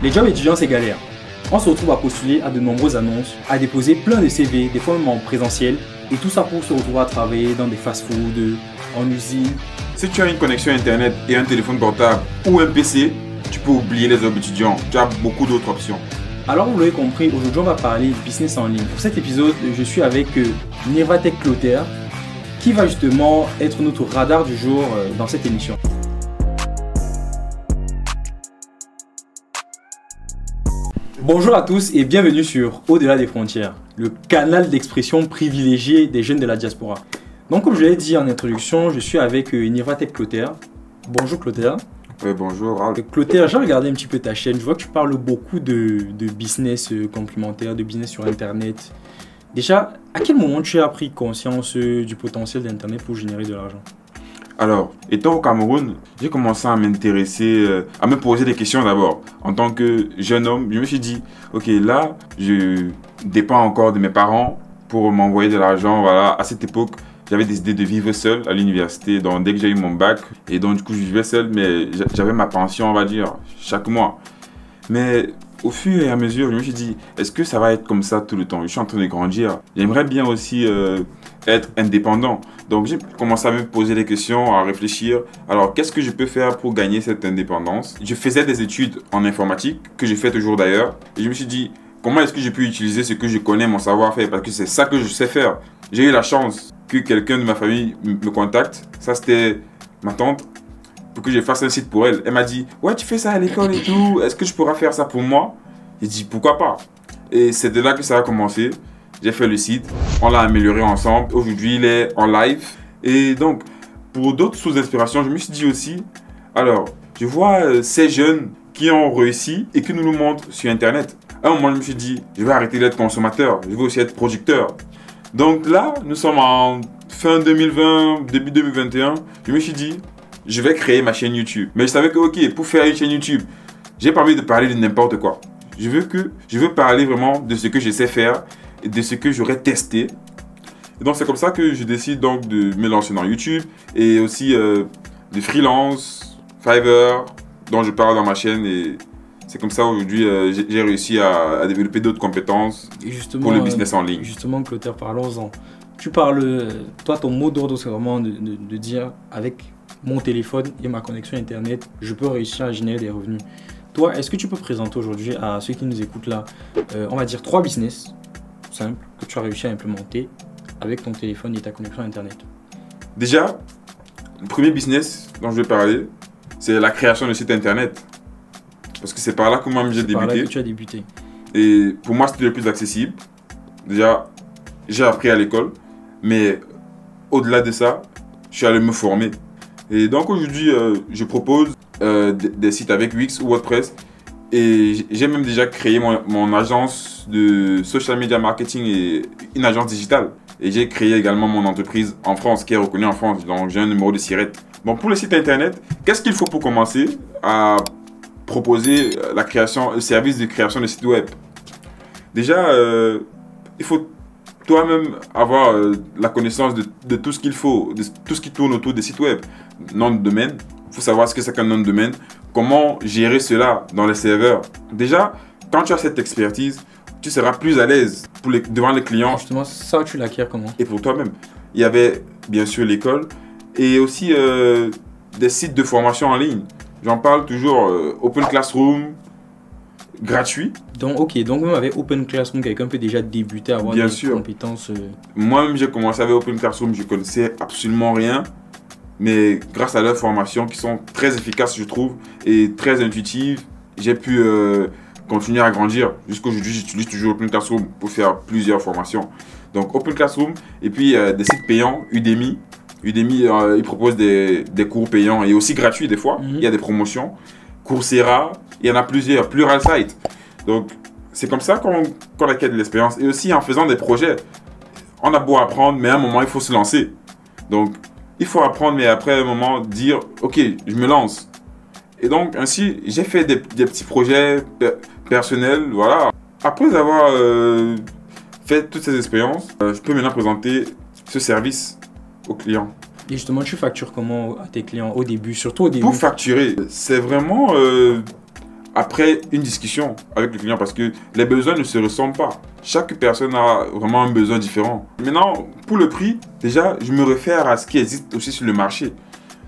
Les jobs étudiants, c'est galère. On se retrouve à postuler à de nombreuses annonces, à déposer plein de CV, des fois même en présentiel, et tout ça pour se retrouver à travailler dans des fast-food, en usine. Si tu as une connexion internet et un téléphone portable ou un PC, tu peux oublier les jobs étudiants. Tu as beaucoup d'autres options. Alors vous l'avez compris, aujourd'hui on va parler business en ligne. Pour cet épisode, je suis avec Nevatech Clotaire, qui va justement être notre radar du jour dans cette émission. Bonjour à tous et bienvenue sur Au-delà des frontières, le canal d'expression privilégié des jeunes de la diaspora. Donc comme je l'ai dit en introduction, je suis avec Nevatech Clotaire. Bonjour Clotaire. Oui, bonjour Ralph. Clotaire, j'ai regardé un petit peu ta chaîne, je vois que tu parles beaucoup de business complémentaire, de business sur internet. Déjà, à quel moment tu as pris conscience du potentiel d'internet pour générer de l'argent? Alors, étant au Cameroun, j'ai commencé à m'intéresser, à me poser des questions d'abord. En tant que jeune homme, je me suis dit, ok, là, je dépends encore de mes parents pour m'envoyer de l'argent. Voilà, à cette époque, j'avais décidé de vivre seul à l'université. Donc, dès que j'ai eu mon bac, et donc du coup, je vivais seul, mais j'avais ma pension, on va dire, chaque mois. Mais au fur et à mesure, je me suis dit, est-ce que ça va être comme ça tout le temps? Je suis en train de grandir. J'aimerais bien aussi être indépendant. Donc, j'ai commencé à me poser des questions, à réfléchir. Alors, qu'est-ce que je peux faire pour gagner cette indépendance? Je faisais des études en informatique, que je fais toujours d'ailleurs. Et je me suis dit, comment est-ce que je peux utiliser ce que je connais, mon savoir-faire? Parce que c'est ça que je sais faire. J'ai eu la chance que quelqu'un de ma famille me contacte. Ça, c'était ma tante, pour que je fasse un site pour elle. Elle m'a dit, ouais, tu fais ça à l'école et tout. Est-ce que je pourrais faire ça pour moi? J'ai dit, pourquoi pas? Et c'est de là que ça a commencé. J'ai fait le site, on l'a amélioré ensemble. Aujourd'hui, il est en live. Et donc, pour d'autres sources d'inspiration, je me suis dit aussi, alors, je vois ces jeunes qui ont réussi et qui nous montrent sur Internet. À un moment, je me suis dit, je vais arrêter d'être consommateur, je vais aussi être producteur. Donc là, nous sommes en fin 2020, début 2021. Je me suis dit, je vais créer ma chaîne YouTube. Mais je savais que, ok, pour faire une chaîne YouTube, j'ai pas envie de parler de n'importe quoi. Je veux parler vraiment de ce que je sais faire et de ce que j'aurais testé. Et donc c'est comme ça que je décide donc de me lancer dans YouTube et aussi de freelance, Fiverr, dont je parle dans ma chaîne. Et c'est comme ça aujourd'hui j'ai réussi à développer d'autres compétences pour le business en ligne. Justement, Clotaire, parlons-en. Tu parles, toi ton mot d'ordre c'est vraiment de dire avec mon téléphone et ma connexion internet, je peux réussir à générer des revenus. Toi, est-ce que tu peux présenter aujourd'hui à ceux qui nous écoutent là, on va dire 3 business simples que tu as réussi à implémenter avec ton téléphone et ta connexion internet? Déjà, le premier business dont je vais parler, c'est la création de site internet. Parce que c'est par là que moi j'ai débuté. Par là que tu as débuté. Et pour moi, c'était le plus accessible. Déjà, j'ai appris à l'école, mais au-delà de ça, je suis allé me former. Et donc aujourd'hui, je propose des sites avec Wix ou WordPress. Et j'ai même déjà créé mon agence de social media marketing et une agence digitale. Et j'ai créé également mon entreprise en France, qui est reconnue en France. Donc j'ai un numéro de SIRET. Bon, pour le site internet, qu'est-ce qu'il faut pour commencer à proposer le service de création de site web? Déjà, il faut toi-même avoir la connaissance de tout ce qu'il faut, de tout ce qui tourne autour des sites web. Nom de domaine, il faut savoir ce que c'est qu'un nom de domaine, comment gérer cela dans les serveurs. Déjà, quand tu as cette expertise, tu seras plus à l'aise devant les clients. Justement, ça, tu l'acquiers comment? Et pour toi-même. Il y avait bien sûr l'école et aussi des sites de formation en ligne. J'en parle toujours, Open Classroom, gratuit. Donc, ok, donc même avec Open Classroom, quelqu'un peut déjà débuter à avoir bien des sûr compétences. Moi-même, j'ai commencé avec Open Classroom, je connaissais absolument rien. Mais grâce à leurs formations qui sont très efficaces, je trouve, et très intuitives, j'ai pu continuer à grandir. Jusqu'aujourd'hui, j'utilise toujours Open Classroom pour faire plusieurs formations. Donc, Open Classroom, et puis des sites payants, Udemy. Udemy, ils proposent des cours payants et aussi gratuits des fois. Il y a des promotions. Coursera, il y en a plusieurs, Pluralsight. Donc, c'est comme ça qu'on acquiert de l'expérience. Et aussi en faisant des projets. On a beau apprendre, mais à un moment, il faut se lancer. Donc, il faut apprendre, mais après un moment, dire « Ok, je me lance ». Et donc, ainsi, j'ai fait des petits projets personnels, voilà. Après avoir fait toutes ces expériences, je peux maintenant présenter ce service aux clients. Et justement, tu factures comment à tes clients au début, surtout au début? Pour facturer, c'est vraiment après une discussion avec le client parce que les besoins ne se ressemblent pas. Chaque personne a vraiment un besoin différent. Maintenant, pour le prix, déjà, je me réfère à ce qui existe aussi sur le marché.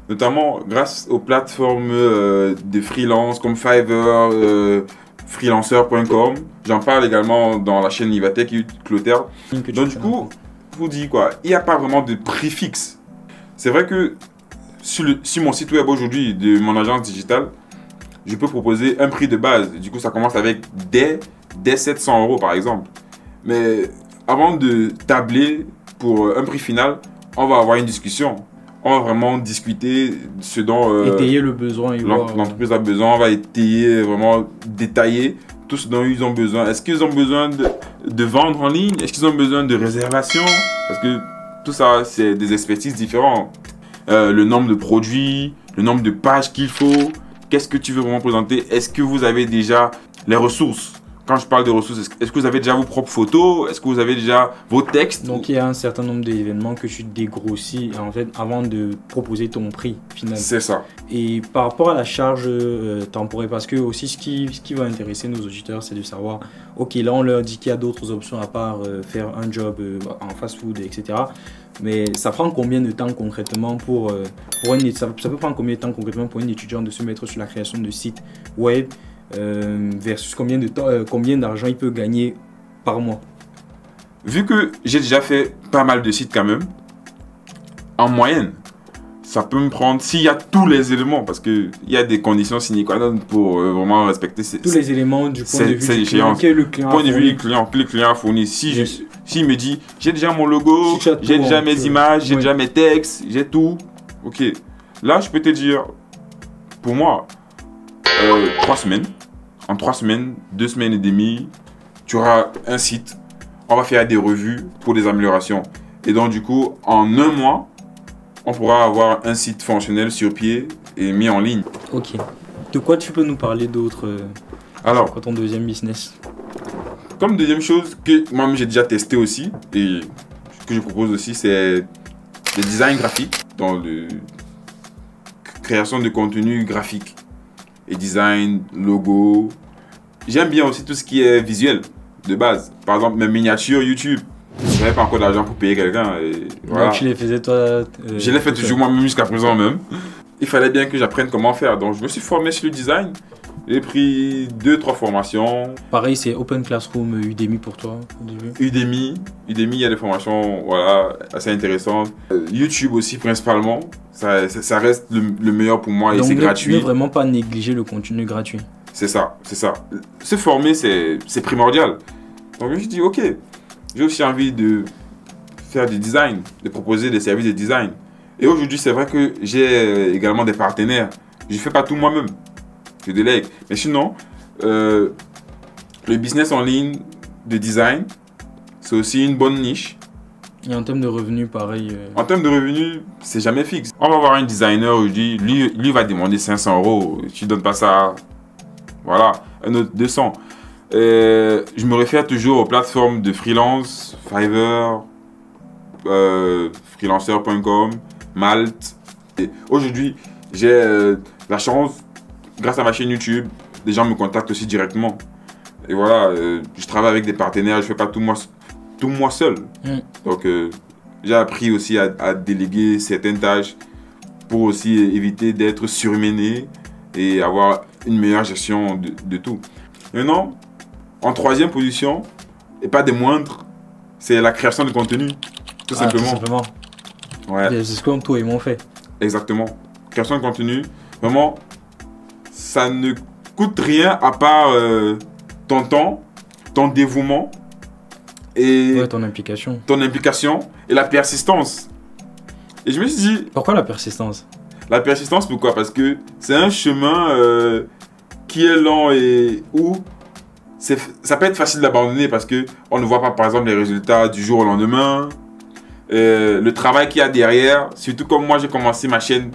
Notamment grâce aux plateformes de freelance comme Fiverr, freelancer.com. J'en parle également dans la chaîne Ivatech et Clotaire. Donc du coup, je vous dis quoi, il n'y a pas vraiment de prix fixe. C'est vrai que sur mon site web aujourd'hui de mon agence digitale, je peux proposer un prix de base. Du coup, ça commence avec dès 700 € par exemple. Mais avant de tabler pour un prix final, on va avoir une discussion. On va vraiment discuter ce dont étayer le besoin. L'entreprise a besoin. On va étayer, vraiment détailler tout ce dont ils ont besoin. Est-ce qu'ils ont besoin de vendre en ligne? Est-ce qu'ils ont besoin de réservation? Parce que tout ça, c'est des expertises différentes. Le nombre de produits, le nombre de pages qu'il faut. Qu'est-ce que tu veux vraiment présenter? Est-ce que vous avez déjà les ressources? Quand je parle de ressources, est-ce que vous avez déjà vos propres photos? Est-ce que vous avez déjà vos textes? Donc il y a un certain nombre d'événements que tu dégrossis en fait avant de proposer ton prix final. C'est ça. Et par rapport à la charge temporaire, parce que aussi ce qui va intéresser nos auditeurs, c'est de savoir, ok, là on leur dit qu'il y a d'autres options à part faire un job en fast-food, etc. Mais ça prend combien de temps concrètement ça peut prendre combien de temps concrètement pour une étudiante de se mettre sur la création de sites web versus combien d'argent il peut gagner par mois? Vu que j'ai déjà fait pas mal de sites quand même, en moyenne, ça peut me prendre, s'il y a tous les éléments, parce qu'il y a des conditions sine qua non pour vraiment respecter tous les éléments du point de vue du client que le client a fourni. S'il me dit, j'ai déjà mon logo, j'ai déjà mes images, j'ai déjà mes textes, j'ai tout, ok. Là, je peux te dire, pour moi, 3 semaines, en 3 semaines, 2 semaines et demie, tu auras un site, on va faire des revues pour des améliorations. Et donc du coup, en un mois, on pourra avoir un site fonctionnel sur pied et mis en ligne. Ok. De quoi tu peux nous parler d'autre Alors, ton deuxième business? Comme deuxième chose que moi j'ai déjà testé aussi et que je propose aussi, c'est le design graphique, dans la création de contenu graphique et design, logo. J'aime bien aussi tout ce qui est visuel de base. Par exemple, mes miniatures YouTube. Je n'avais pas encore d'argent pour payer quelqu'un. Voilà. Donc tu les faisais toi Je les fais toujours moi-même jusqu'à présent même. Il fallait bien que j'apprenne comment faire. Donc je me suis formé sur le design. J'ai pris 2-3 formations. Pareil, c'est Open Classroom, Udemy pour toi au début. Udemy, il y a des formations voilà, assez intéressantes. YouTube aussi principalement. Ça reste le meilleur pour moi. Donc et c'est gratuit. Ne vraiment pas négliger le contenu gratuit. C'est ça, c'est ça. Se former, c'est primordial. Donc je me suis dit, ok, j'ai aussi envie de faire du design, de proposer des services de design. Et aujourd'hui, c'est vrai que j'ai également des partenaires. Je ne fais pas tout moi-même. Je délègue. Mais sinon, le business en ligne de design, c'est aussi une bonne niche. Et en termes de revenus, pareil. En termes de revenus, c'est jamais fixe. On va voir un designer aujourd'hui, lui va demander 500 €. Tu ne donnes pas ça, voilà, un autre 200. Je me réfère toujours aux plateformes de freelance, Fiverr, freelancer.com, Malte. Aujourd'hui, j'ai la chance, grâce à ma chaîne YouTube, les gens me contactent aussi directement. Et voilà, je travaille avec des partenaires, je ne fais pas tout moi seul. Donc, j'ai appris aussi à déléguer certaines tâches pour aussi éviter d'être surmené et avoir une meilleure gestion de tout. Maintenant, en troisième position, et pas des moindres, c'est la création de contenu. Tout simplement. Tout simplement. Ouais. C'est ce que toi et moi on fait. Exactement. Création de contenu, vraiment, ça ne coûte rien à part ton temps, ton dévouement et ton implication. Ton implication et la persistance. Et je me suis dit... Pourquoi la persistance? La persistance, pourquoi? Parce que c'est un chemin qui est lent et où ça peut être facile d'abandonner parce qu'on ne voit pas, par exemple, les résultats du jour au lendemain. Le travail qu'il y a derrière, surtout comme moi, j'ai commencé ma chaîne,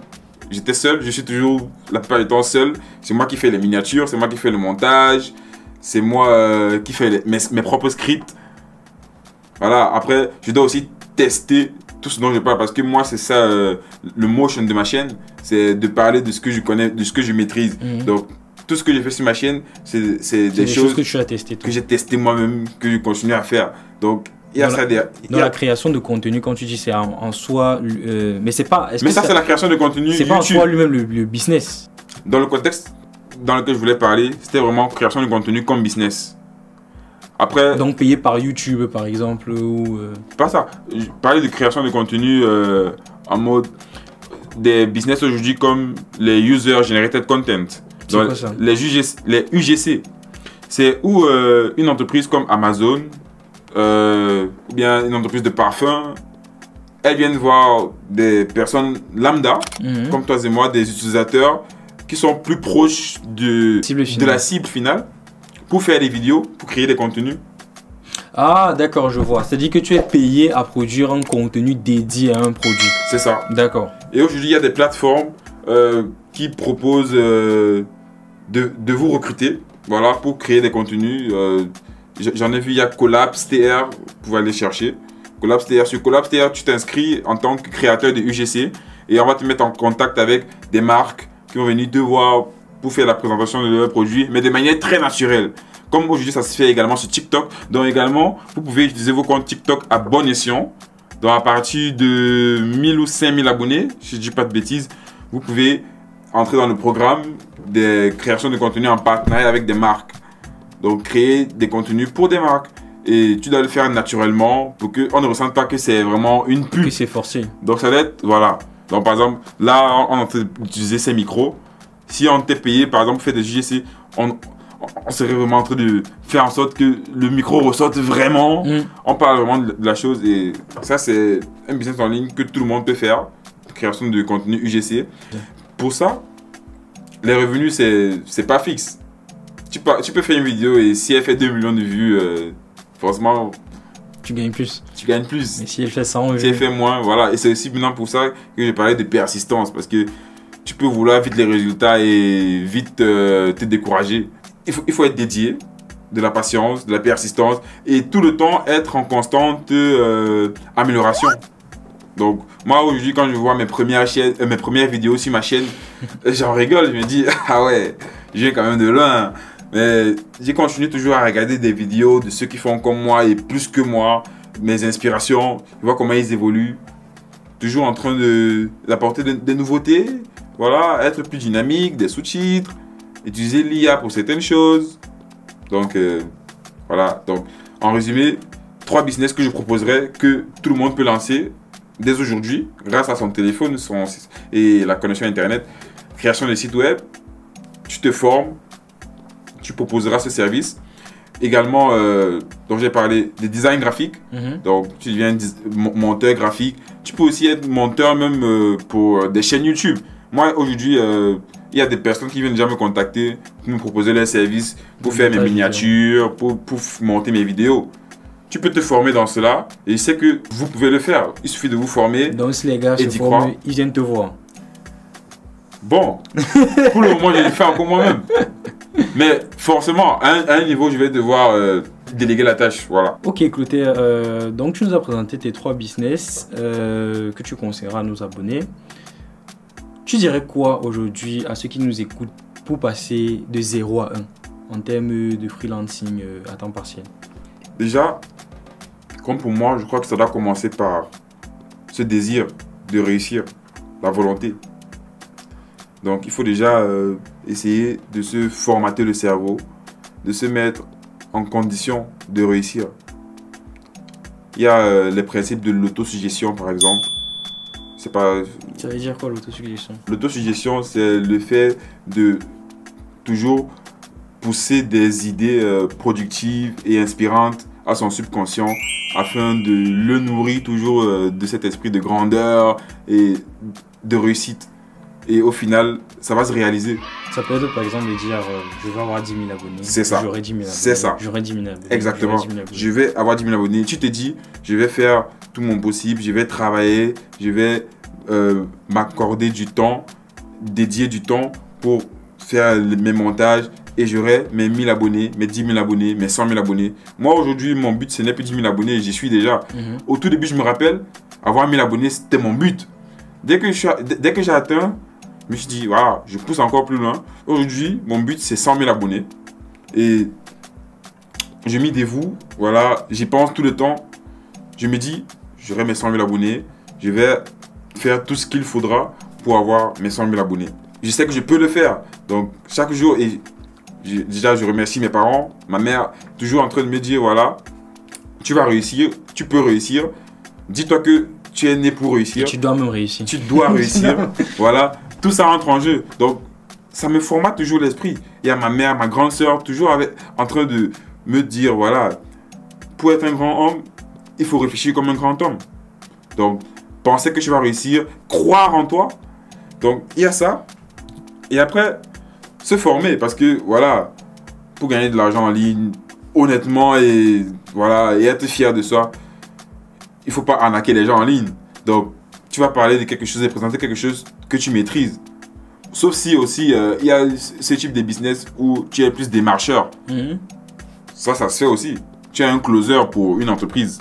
j'étais seul, je suis toujours la plupart du temps seul. C'est moi qui fais les miniatures, c'est moi qui fais le montage, c'est moi qui fais mes propres scripts. Voilà, après, je dois aussi tester tout ce dont je parle parce que moi, c'est ça, le motion de ma chaîne, c'est de parler de ce que je connais, de ce que je maîtrise. Donc, tout ce que j'ai fait sur ma chaîne, c'est des choses que tu as testées. Que j'ai testé moi-même, que je continue à faire. Donc, il y a ça derrière. Dans la création de contenu, quand tu dis c'est en soi, mais c'est pas. Mais ça, c'est la création de contenu. C'est pas en soi lui-même le business. Dans le contexte dans lequel je voulais parler, c'était vraiment création de contenu comme business. Après. Donc payé par YouTube, par exemple, ou. Pas ça. Je parlais de création de contenu en mode des business aujourd'hui comme les User Generated Content. C'est quoi ça? Les UGC. C'est où une entreprise comme Amazon, ou bien une entreprise de parfum, elles viennent voir des personnes lambda, comme toi et moi, des utilisateurs qui sont plus proches de la cible finale, pour faire des vidéos, pour créer des contenus. Ah, d'accord, je vois. C'est-à-dire que tu es payé à produire un contenu dédié à un produit. C'est ça. D'accord. Et aujourd'hui, il y a des plateformes qui proposent de vous recruter, voilà, pour créer des contenus. J'en ai vu, il y a Collabs.tr, vous pouvez aller chercher. Collabs.tr, sur Collabs.tr, tu t'inscris en tant que créateur de UGC et on va te mettre en contact avec des marques qui vont venir te voir pour faire la présentation de leurs produits, mais de manière très naturelle. Comme aujourd'hui, ça se fait également sur TikTok. Donc également, vous pouvez utiliser vos comptes TikTok à bon escient. Donc à partir de 1000 ou 5000 abonnés, si je ne dis pas de bêtises, vous pouvez entrer dans le programme des créations de contenu en partenariat avec des marques. Donc créer des contenus pour des marques. Et tu dois le faire naturellement pour qu'on ne ressente pas que c'est vraiment une pub. Que c'est forcé. Donc ça doit être, voilà. Donc par exemple, là, on est en train d'utiliser ces micros. Si on t'est payé, par exemple, pour faire des UGC, on serait vraiment en train de faire en sorte que le micro ressorte vraiment. On parle vraiment de la chose et ça, c'est un business en ligne que tout le monde peut faire. Création de contenu UGC. Pour ça, les revenus, c'est pas fixe. Tu peux faire une vidéo et si elle fait 2 millions de vues, forcément, tu gagnes plus. Tu gagnes plus. Mais si elle fait 100 vues. Si elle fait moins, voilà. Et c'est aussi maintenant pour ça que j'ai parlé de persistance parce que tu peux vouloir vite les résultats et vite te décourager. Il faut être dédié, de la patience, de la persistance et tout le temps être en constante amélioration. Donc moi aujourd'hui quand je vois mes premières vidéos sur ma chaîne, j'en rigole, je me dis ah ouais, je viens quand même de loin. Mais j'ai continué toujours à regarder des vidéos de ceux qui font comme moi et plus que moi, mes inspirations, je vois comment ils évoluent. Toujours en train d'apporter des nouveautés, voilà, être plus dynamique, des sous-titres, utiliser l'IA pour certaines choses. Donc voilà, donc en résumé, 3 business que je proposerais que tout le monde peut lancer dès aujourd'hui grâce à son téléphone et la connexion internet. Création de sites web, tu te formes, tu proposeras ce service. Également, dont j'ai parlé, des designs graphiques. Donc, tu deviens monteur graphique. Tu peux aussi être monteur même pour des chaînes YouTube. Moi, aujourd'hui, il y a des personnes qui viennent déjà me contacter pour me proposer leurs services pour faire mes miniatures, pour monter mes vidéos. Tu peux te former dans cela et je sais que vous pouvez le faire. Il suffit de vous former. Donc, si les gars se forment, ils viennent te voir. Bon, pour le moment, je le fais encore moi-même. Mais forcément, à un niveau, je vais devoir déléguer la tâche. Voilà. Ok, Clotaire, donc tu nous as présenté tes 3 business que tu conseilleras à nos abonnés. Tu dirais quoi aujourd'hui à ceux qui nous écoutent pour passer de 0 à 1 en termes de freelancing à temps partiel? Déjà, comme pour moi, je crois que ça doit commencer par ce désir de réussir, la volonté. Donc, il faut déjà essayer de se formater le cerveau, de se mettre en condition de réussir. Il y a les principes de l'autosuggestion, par exemple. C'est pas... Ça veut dire quoi, l'autosuggestion? L'autosuggestion, c'est le fait de toujours pousser des idées productives et inspirantes à son subconscient afin de le nourrir toujours de cet esprit de grandeur et de réussite. Et au final, ça va se réaliser. Ça peut être par exemple de dire je vais avoir 10 000 abonnés. C'est ça. J'aurai 10 000 abonnés. C'est ça. J'aurai 10 000 abonnés. Exactement. Je vais avoir 10 000 abonnés. Tu te dis, je vais faire tout mon possible, je vais travailler, je vais m'accorder du temps, dédier du temps pour faire mes montages et j'aurai mes 1000 abonnés, mes 10 000 abonnés, mes 100 000 abonnés. Moi aujourd'hui, mon but ce n'est plus 10 000 abonnés, j'y suis déjà. Au tout début, je me rappelle, avoir 1000 abonnés, c'était mon but. Dès que j'ai atteint Je me suis dit, voilà, je pousse encore plus loin. Aujourd'hui, mon but, c'est 100 000 abonnés. Et je m'y dévoue, voilà, j'y pense tout le temps. Je me dis, j'aurai mes 100 000 abonnés. Je vais faire tout ce qu'il faudra pour avoir mes 100 000 abonnés. Je sais que je peux le faire. Donc, chaque jour, et déjà, je remercie mes parents, ma mère, toujours en train de me dire, voilà, tu vas réussir, tu peux réussir. Dis-toi que tu es né pour réussir. Et tu dois même réussir. Tu dois réussir. Voilà, tout ça entre en jeu. Donc, ça me formate toujours l'esprit. Il y a ma mère, ma grande sœur, toujours en train de me dire, voilà, pour être un grand homme, il faut réfléchir comme un grand homme. Donc, penser que tu vas réussir, croire en toi. Donc, il y a ça. Et après, se former. Parce que, voilà, pour gagner de l'argent en ligne, honnêtement, et voilà, et être fier de soi, il ne faut pas arnaquer les gens en ligne. Donc, tu vas parler de quelque chose et présenter quelque chose que tu maîtrises. Sauf si aussi, il y a ce type de business où tu es plus démarcheur. Ça se fait aussi. Tu es un closer pour une entreprise.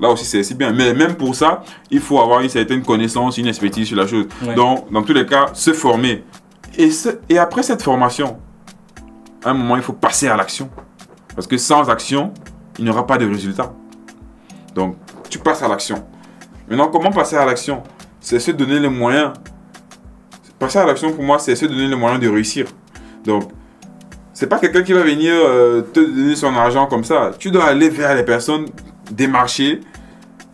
Là aussi, c'est bien. Mais même pour ça, il faut avoir une certaine connaissance, une expertise sur la chose. Ouais. Donc, dans tous les cas, se former. Et après cette formation, à un moment, il faut passer à l'action. Parce que sans action, il n'y aura pas de résultat. Donc, tu passes à l'action. Maintenant, comment passer à l'action? C'est se donner les moyens. Passer à l'action, pour moi, c'est se donner les moyens de réussir. Donc, c'est pas quelqu'un qui va venir te donner son argent comme ça. Tu dois aller vers les personnes, démarcher,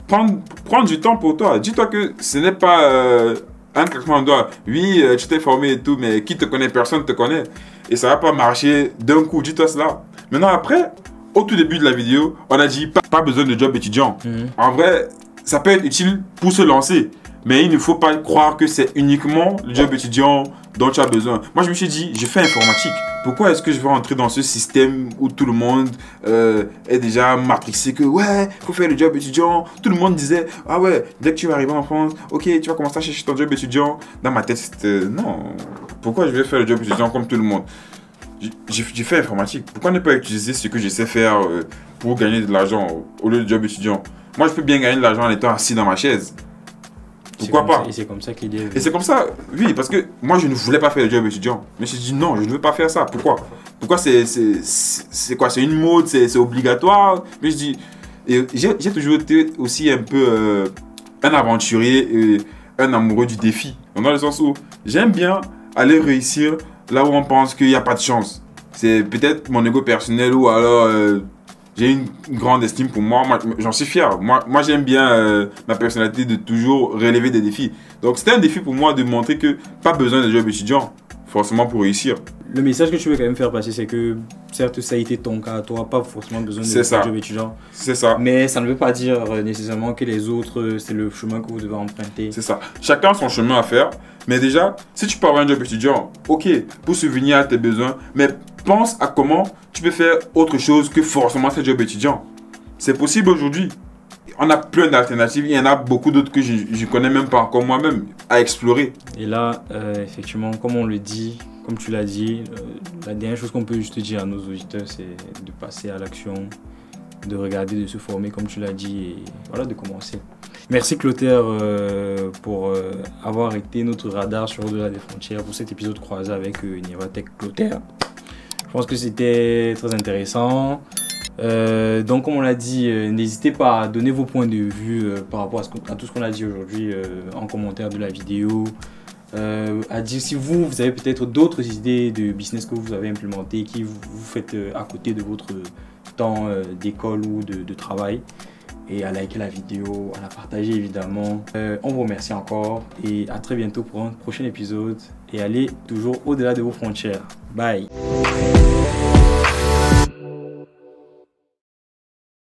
prendre du temps pour toi. Dis-toi que ce n'est pas un claquement de doigts. Oui, tu t'es formé et tout, mais qui te connaît? Personne ne te connaît. Et ça va pas marcher d'un coup. Dis-toi cela. Maintenant, après, au tout début de la vidéo, on a dit pas besoin de job étudiant. En vrai, ça peut être utile pour se lancer. Mais il ne faut pas croire que c'est uniquement le job étudiant dont tu as besoin. Moi, je me suis dit, je fais informatique. Pourquoi est-ce que je vais rentrer dans ce système où tout le monde est déjà matrixé que ouais, il faut faire le job étudiant. Tout le monde disait, ah ouais, dès que tu vas arriver en France, ok, tu vas commencer à chercher ton job étudiant. Dans ma tête, c'était non. Pourquoi je vais faire le job étudiant comme tout le monde? J'ai fait informatique. Pourquoi ne pas utiliser ce que je sais faire pour gagner de l'argent au lieu de job étudiant? Moi, je peux bien gagner de l'argent en étant assis dans ma chaise. Pourquoi pas? Et c'est comme ça qu'il est. Et c'est comme ça, oui, parce que moi je ne voulais pas faire le job étudiant. Mais je me suis dit non, je ne veux pas faire ça. Pourquoi? Pourquoi c'est quoi? C'est une mode, c'est obligatoire. Mais je dis, j'ai toujours été aussi un peu un aventurier et un amoureux du défi. Dans le sens où j'aime bien aller réussir là où on pense qu'il n'y a pas de chance. C'est peut-être mon ego personnel ou alors j'ai une grande estime pour moi, j'en suis fier. Moi j'aime bien ma personnalité de toujours relever des défis. Donc c'était un défi pour moi de montrer que pas besoin de job étudiant, forcément pour réussir. Le message que tu veux quand même faire passer, c'est que certes ça a été ton cas, toi pas forcément besoin de job étudiant. C'est ça. Mais ça ne veut pas dire nécessairement que les autres, c'est le chemin que vous devez emprunter. C'est ça. Chacun son chemin à faire. Mais déjà, si tu peux avoir un job étudiant, ok, pour subvenir à tes besoins, mais pense à comment tu peux faire autre chose que forcément ce job étudiant. C'est possible aujourd'hui. On a plein d'alternatives. Il y en a beaucoup d'autres que je ne connais même pas encore moi-même à explorer. Et là, effectivement, comme on le dit, comme tu l'as dit, la dernière chose qu'on peut juste dire à nos auditeurs, c'est de passer à l'action, de regarder, de se former, comme tu l'as dit, et voilà, de commencer. Merci Clotaire pour avoir été notre radar sur Au-delà des frontières pour cet épisode croisé avec Niavatech Clotaire. Je pense que c'était très intéressant. Donc comme on l'a dit, n'hésitez pas à donner vos points de vue par rapport à tout ce qu'on a dit aujourd'hui en commentaire de la vidéo. À dire si vous avez peut-être d'autres idées de business que vous avez implémentées qui vous faites à côté de votre temps d'école ou de travail. Et à liker la vidéo, à la partager évidemment. On vous remercie encore et à très bientôt pour un prochain épisode. Et allez toujours au-delà de vos frontières. Bye.